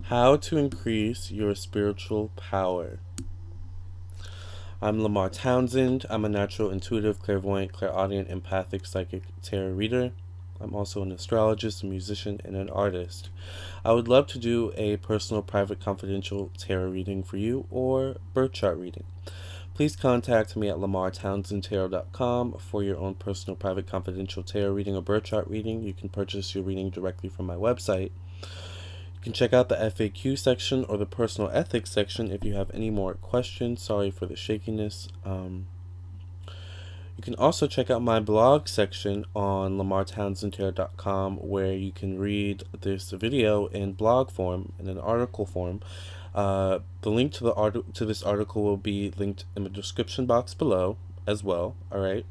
How to increase your spiritual power. I'm Lamar Townsend. I'm a natural intuitive, clairvoyant, clairaudient, empathic, psychic tarot reader. I'm also an astrologist, a musician, and an artist. I would love to do a personal, private, confidential tarot reading for you or birth chart reading. Please contact me at lamartownsendtarot.com for your own personal, private, confidential tarot reading or birth chart reading. You can purchase your reading directly from my website. You can check out the FAQ section or the personal ethics section if you have any more questions. Sorry for the shakiness. You can also check out my blog section on lamartownsendtarot.com where you can read this video in blog form, in an article form. The link to this article will be linked in the description box below as well. All right.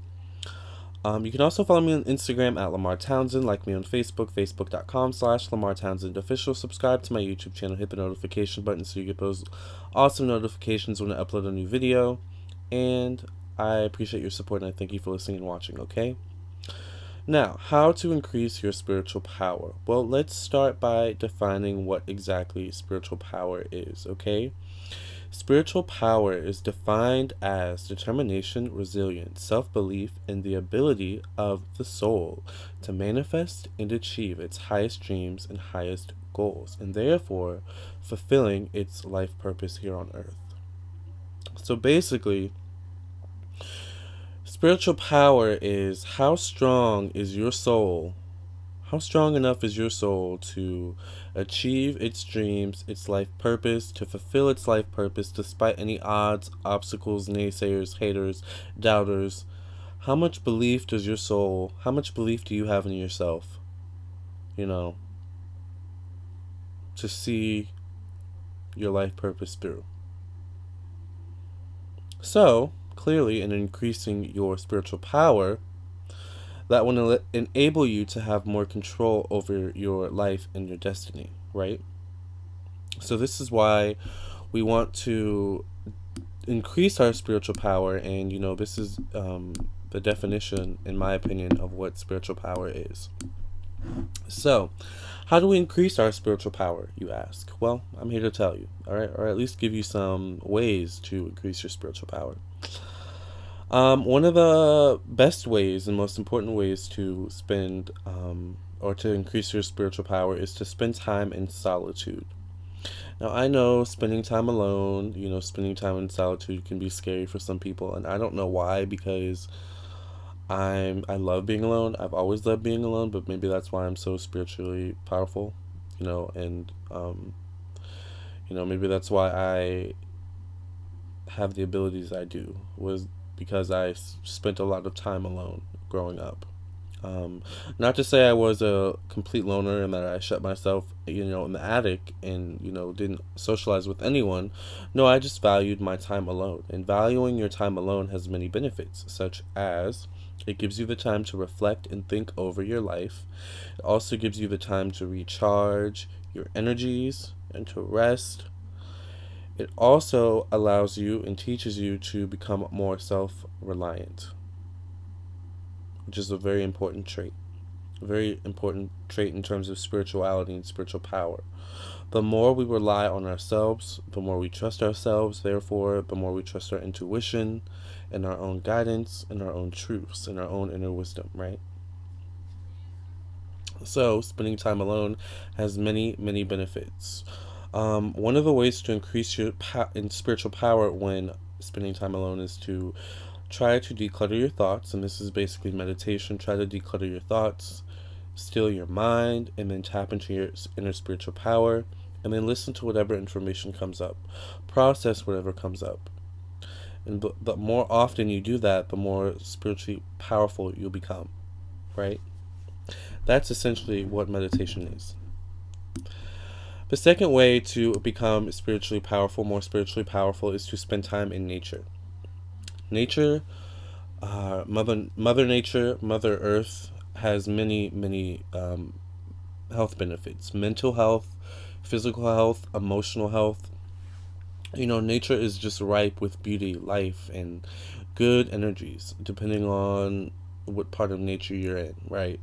You can also follow me on Instagram at Lamar Townsend, like me on Facebook, facebook.com/Lamar Townsend Official. Subscribe to my YouTube channel, hit the notification button so you get those awesome notifications when I upload a new video. And I appreciate your support and I thank you for listening and watching, okay? Now, how to increase your spiritual power? Well, let's start by defining what exactly spiritual power is, okay? Spiritual power is defined as determination, resilience, self-belief, and the ability of the soul to manifest and achieve its highest dreams and highest goals, and therefore fulfilling its life purpose here on earth. So basically, spiritual power is how strong is your soul. How strong enough is your soul to achieve its dreams, its life purpose, to fulfill its life purpose despite any odds, obstacles, naysayers, haters, doubters? How much belief do you have in yourself, to see your life purpose through? So, clearly, in increasing your spiritual power, that will enable you to have more control over your life and your destiny, right? So this is why we want to increase our spiritual power, and this is the definition, in my opinion, of what spiritual power is. So, how do we increase our spiritual power, you ask? Well, I'm here to tell you, all right, or at least give you some ways to increase your spiritual power. One of the best ways and most important ways to spend or to increase your spiritual power is to spend time in solitude. Now, I know spending time alone, spending time in solitude can be scary for some people, and I don't know why, because I love being alone. I've always loved being alone, but maybe that's why I'm so spiritually powerful, and maybe that's why I have the abilities I do, was because I spent a lot of time alone growing up. Not to say I was a complete loner and that I shut myself, in the attic and, didn't socialize with anyone. No, I just valued my time alone. And valuing your time alone has many benefits, such as it gives you the time to reflect and think over your life. It also gives you the time to recharge your energies and to rest. It also allows you and teaches you to become more self-reliant, which is a very important trait. A very important trait in terms of spirituality and spiritual power. The more we rely on ourselves, the more we trust ourselves, therefore, the more we trust our intuition and our own guidance and our own truths and our own inner wisdom, right? So, spending time alone has many, many benefits. One of the ways to increase your spiritual power when spending time alone is to try to declutter your thoughts, and this is basically meditation. Try to declutter your thoughts, still your mind, and then tap into your inner spiritual power, and then listen to whatever information comes up. Process whatever comes up. And the more often you do that, the more spiritually powerful you'll become, right? That's essentially what meditation is. The second way to become more spiritually powerful, is to spend time in nature. Nature, Mother Nature, Mother Earth has many, many health benefits. Mental health, physical health, emotional health. Nature is just ripe with beauty, life, and good energies, depending on what part of nature you're in, right?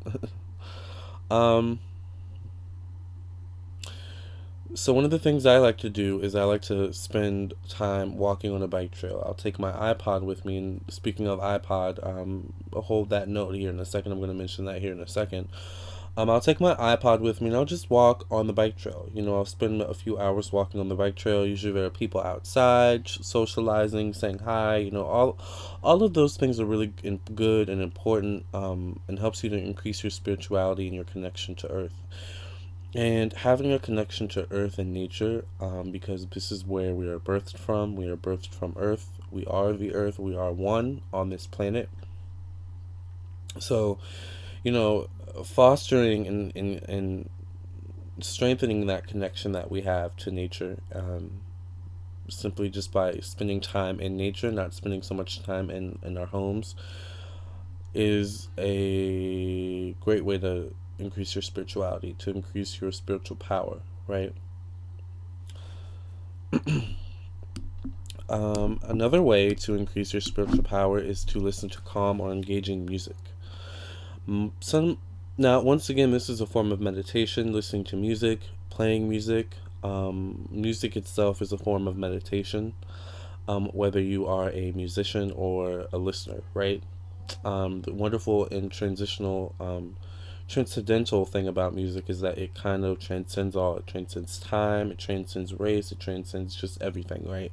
So one of the things I like to do is I like to spend time walking on a bike trail. I'll take my iPod with me, and speaking of iPod, I'll hold that note here in a second. I'm going to mention that here in a second. I'll take my iPod with me and I'll just walk on the bike trail. I'll spend a few hours walking on the bike trail. Usually there are people outside socializing, saying hi. All of those things are really good and important, and helps you to increase your spirituality and your connection to Earth. And having a connection to Earth and nature, because this is where we are birthed from. We are birthed from Earth. We are the Earth. We are one on this planet. So, you know, fostering and strengthening that connection that we have to nature, simply just by spending time in nature, not spending so much time in our homes, is a great way to increase your spirituality, to increase your spiritual power, right? Another way to increase your spiritual power is to listen to calm or engaging music. Some Now, once again, this is a form of meditation. Listening to music, playing music. Music itself is a form of meditation. Whether you are a musician or a listener, right? The wonderful and transcendental thing about music is that it kind of transcends all. It transcends time. It transcends race. It transcends just everything, right?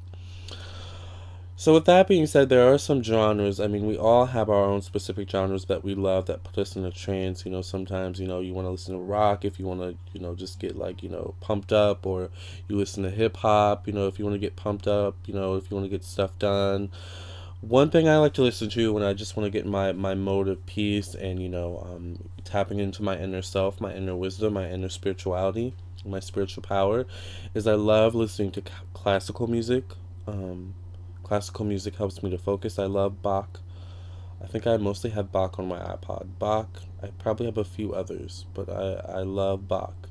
So with that being said, there are some genres. I mean, we all have our own specific genres that we love that put us in a trance. Sometimes, you want to listen to rock if you want to, just get like, pumped up, or you listen to hip hop, if you want to get pumped up, if you want to get stuff done. One thing I like to listen to when I just want to get my mode of peace and, tapping into my inner self, my inner wisdom, my inner spirituality, my spiritual power, is I love listening to classical music. Um, Classical music helps me to focus. I love Bach. I think I mostly have Bach on my iPod. Bach, I probably have a few others, but I love Bach.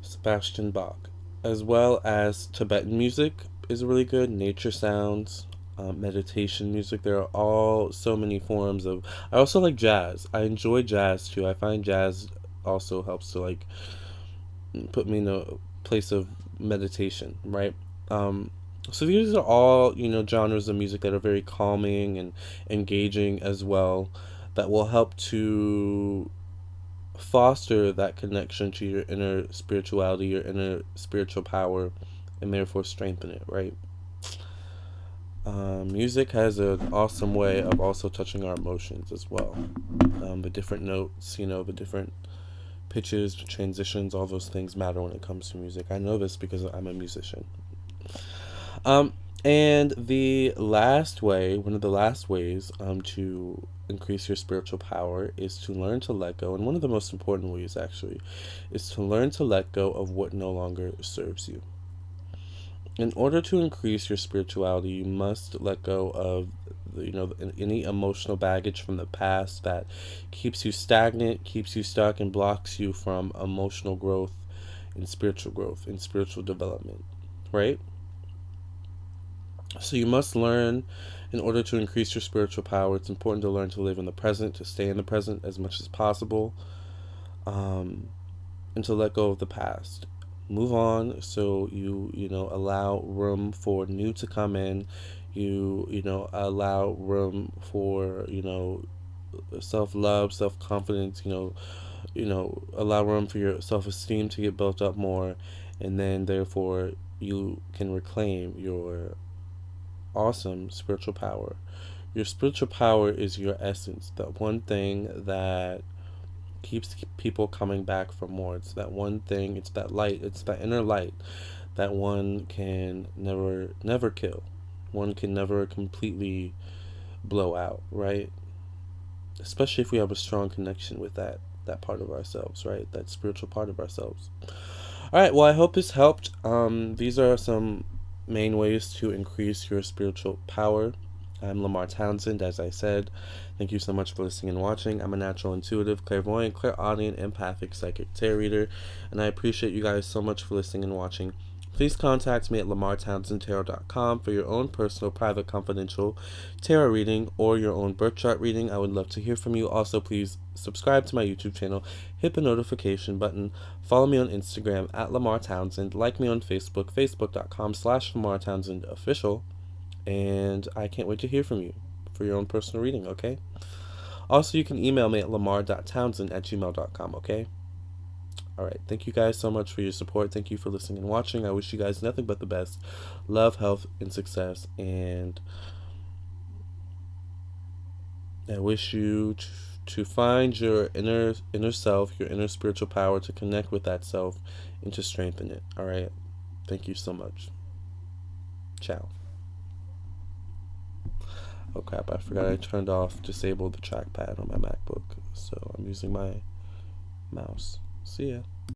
Sebastian Bach. As well as Tibetan music is really good. Nature sounds, meditation music. There are all so many forms of. I also like jazz. I enjoy jazz too. I find jazz also helps to like put me in a place of meditation, right? Um, so these are all, genres of music that are very calming and engaging as well, that will help to foster that connection to your inner spirituality, your inner spiritual power, and therefore strengthen it, right? Music has an awesome way of also touching our emotions as well. The different notes, the different pitches, transitions, all those things matter when it comes to music. I know this because I'm a musician. Um, and the last way, one of the last ways to increase your spiritual power is to learn to let go. And one of the most important ways, actually, is to learn to let go of what no longer serves you. In order to increase your spirituality, you must let go of any emotional baggage from the past that keeps you stagnant, keeps you stuck, and blocks you from emotional growth and spiritual development, right? So you must learn, in order to increase your spiritual power, it's important to learn to live in the present, to stay in the present as much as possible, um, and to let go of the past. Move on, so you allow room for new to come in. You allow room for self love, self confidence. Allow room for your self esteem to get built up more, and then therefore you can reclaim your awesome spiritual power. Your spiritual power is your essence, the one thing that keeps people coming back for more. It's that one thing, it's that light, it's that inner light that one can never kill. One can never completely blow out, right? Especially if we have a strong connection with that part of ourselves, right? That spiritual part of ourselves. All right, well, I hope this helped. These are some main ways to increase your spiritual power. I'm Lamar Townsend, as I said. Thank you so much for listening and watching. I'm a natural intuitive, clairvoyant, clairaudient, empathic, psychic tarot reader, and I appreciate you guys so much for listening and watching. Please contact me at lamartownsendtarot.com for your own personal, private, confidential tarot reading or your own birth chart reading. I would love to hear from you. Also, please subscribe to my YouTube channel, hit the notification button, follow me on Instagram at Lamar Townsend, like me on Facebook, facebook.com/Lamar Townsend official, and I can't wait to hear from you for your own personal reading, okay? Also, you can email me at lamar.townsend@gmail.com, okay? Alright, thank you guys so much for your support. Thank you for listening and watching. I wish you guys nothing but the best. Love, health, and success. And I wish you to find your inner self, your inner spiritual power, to connect with that self and to strengthen it. Alright? Thank you so much. Ciao. Oh crap, I forgot I disabled the trackpad on my MacBook. So I'm using my mouse. See ya.